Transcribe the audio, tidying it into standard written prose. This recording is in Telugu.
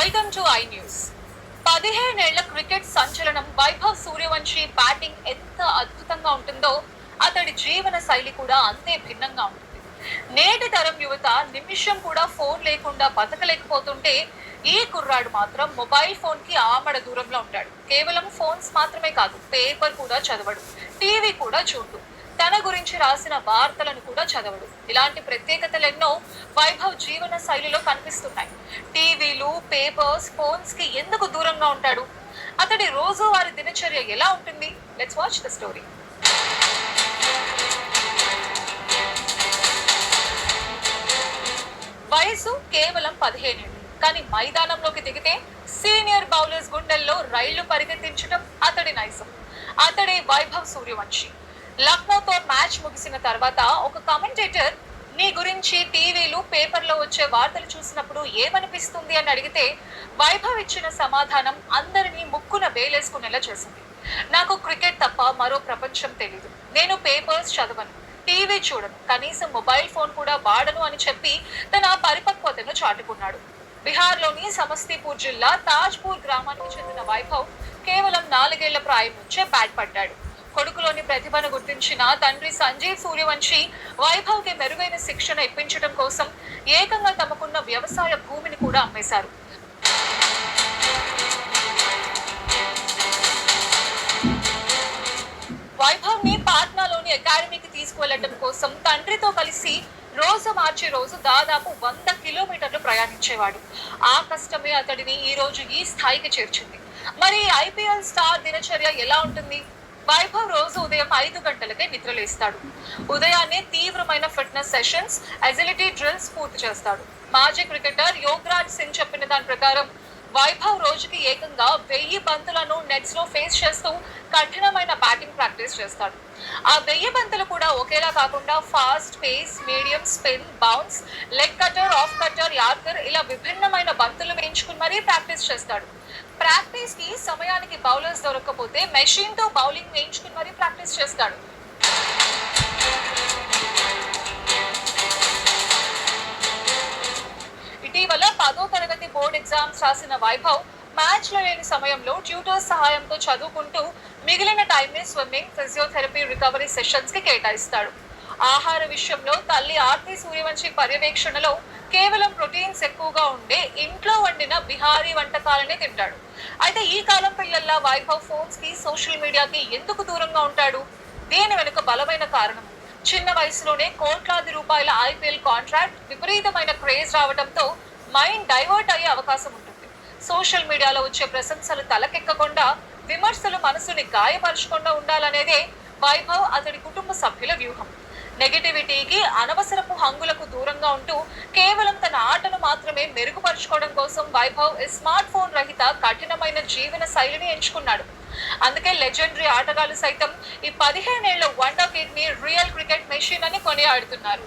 Welcome to I news. 15 ఏళ్ల క్రికెట్ సంచలనం వైభవ్ సూర్యవంశీ బ్యాటింగ్ ఎంత అద్భుతంగా ఉంటుందో అతడి జీవన శైలి కూడా అంతే భిన్నంగా ఉంటుంది. నేటి తరం యువత నిమిషం కూడా ఫోన్ లేకుండా బతకలేకపోతుంటే ఈ కుర్రాడు మాత్రం మొబైల్ ఫోన్ కి ఆమడ దూరంలో ఉంటాడు. కేవలం ఫోన్స్ మాత్రమే కాదు, పేపర్ కూడా చదవడు, టీవీ కూడా చూడు, తన గురించి రాసిన వార్తలను కూడా చదవడు. ఇలాంటి ప్రత్యేకతలెన్నో వైభవ్ జీవన శైలిలో కనిపిస్తున్నాయి. టీవీలు, పేపర్స్, ఫోన్స్ కి ఎందుకు దూరంగా ఉంటాడు? అతడి రోజువారీ దినచర్య ఎలా ఉంటుంది? Let's watch the story. వయసు కేవలం 15 ఏళ్ళు, కానీ మైదానంలోకి దిగితే సీనియర్ బౌలర్స్ గుండెల్లో రైళ్లు పరిగెత్తించడం అతడి నైజం. అతడే వైభవ్ సూర్యవంశీ. లక్నోతో మ్యాచ్ ముగిసిన తర్వాత ఒక కమెంటేటర్ నీ గురించి టీవీలు, పేపర్లో వచ్చే వార్తలు చూసినప్పుడు ఏమనిపిస్తుంది అని అడిగితే వైభవ్ ఇచ్చిన సమాధానం అందరినీ ముక్కున వేలేసుకునేలా చేసింది. నాకు క్రికెట్ తప్ప మరో ప్రపంచం తెలీదు. నేను పేపర్స్ చదవను, టీవీ చూడను, కనీసం మొబైల్ ఫోన్ కూడా వాడను అని చెప్పి తన పరిపక్వతను చాటుకున్నాడు. బీహార్లోని సమస్తీపూర్ జిల్లా తాజ్పూర్ గ్రామానికి చెందిన వైభవ్ కేవలం 4 ఏళ్ల ప్రాయం నుంచే బ్యాట్ పట్టాడు. కొడుకులోని ప్రతిభను గుర్తించిన తండ్రి సంజీవ్ సూర్యవంశీ వైభవ్ కి మెరుగైన శిక్షణ ఇప్పించడం కోసం ఏకంగా తమకున్న వ్యవసాయ భూమిని కూడా అమ్మేశారు. వైభవ్ ని పాట్నాలోని అకాడమీకి తీసుకువెళ్లడం కోసం తండ్రితో కలిసి రోజు మార్చి రోజు దాదాపు 100 కిలోమీటర్లు ప్రయాణించేవాడు. ఆ కష్టమే అతడిని ఈ రోజు ఈ స్థాయికి చేర్చింది. మరి ఐపీఎల్ స్టార్ దినచర్య ఎలా ఉంటుంది? వైభవ్ రోజు ఉదయం 5 గంటలకే నిద్రలేస్తాడు. ఉదయాన్నే తీవ్రమైన ఫిట్నెస్ సెషన్స్, అజిలిటీ డ్రిల్స్ పూర్తి చేస్తాడు. మాజీ క్రికెటర్ యోగరాజ్ సింగ్ చెప్పిన దాని ప్రకారం వైభవ్ రోజుకి ఏకంగా 1000 బంతులను నెట్స్ లో ఫేస్ చేస్తూ కఠినమైన బ్యాటింగ్ ప్రాక్టీస్ చేస్తాడు. ఆ 1000 బంతులు కూడా ఒకేలా కాకుండా fast, pace, medium, spin, bounce, leg cutter, off cutter, yorker ఇలా విభిన్నమైన బంతులు వేయించుకుని మరీ ప్రాక్టీస్ చేస్తాడు. ప్రాక్టీస్ కి సమయానికి బౌలర్స్ దొరకకపోతే మెషిన్ తో బౌలింగ్ వేయించుకుని మరీ ప్రాక్టీస్ చేస్తాడు. ఇటీవల 10వ తరగతి బోర్డ్ ఎగ్జామ్స్ రాసిన వైభవ్ మ్యాచ్ లో లేని సమయంలో ట్యూటర్స్ సహాయంతో చదువుకుంటూ మిగిలిన టైం ని స్విమ్మింగ్, ఫిజియోథెరపీ, రికవరీ సెషన్స్ కి కేటాయిస్తాడు. ఆహార విషయంలో తల్లి ఆర్తి సూర్యవంశీ పర్యవేక్షణలో కేవలం ప్రోటీన్స్ ఎక్కువగా ఉండే ఇంట్లో వండిన బిహారీ వంటకాలనే తింటాడు. అయితే ఈ కాలం పిల్లల్లా వైభవ్ ఫోన్స్ కి, సోషల్ మీడియాకి ఎందుకు దూరంగా ఉంటాడు? దీని వెనుక బలమైన కారణం. చిన్న వయసులోనే కోట్లాది రూపాయల ఐపీఎల్ కాంట్రాక్ట్, విపరీతమైన క్రేజ్ రావడంతో మైండ్ డైవర్ట్ అయ్యే అవకాశం ఉంటుంది. సోషల్ మీడియాలో వచ్చే ప్రశంసలు తలకెక్కకుండా, విమర్శలు మనసుని గాయపరచకుండా ఉండాలనేదే వైభవ్, అతడి కుటుంబ సభ్యుల వ్యూహం. నెగటివిటీకి, అనవసరపు హంగులకు దూరంగా ఉంటూ కేవలం తన ఆటను మాత్రమే మెరుగుపరుచుకోవడం కోసం వైభవ్ స్మార్ట్ ఫోన్ రహిత కఠినమైన జీవన శైలిని ఎంచుకున్నాడు. అందుకే లెజెండరీ ఆటగాళ్లు సైతం ఈ 15 ఏళ్ల వండర్ కిడ్ ని రియల్ క్రికెట్ మెషిన్ అని కొనియాడుతున్నారు.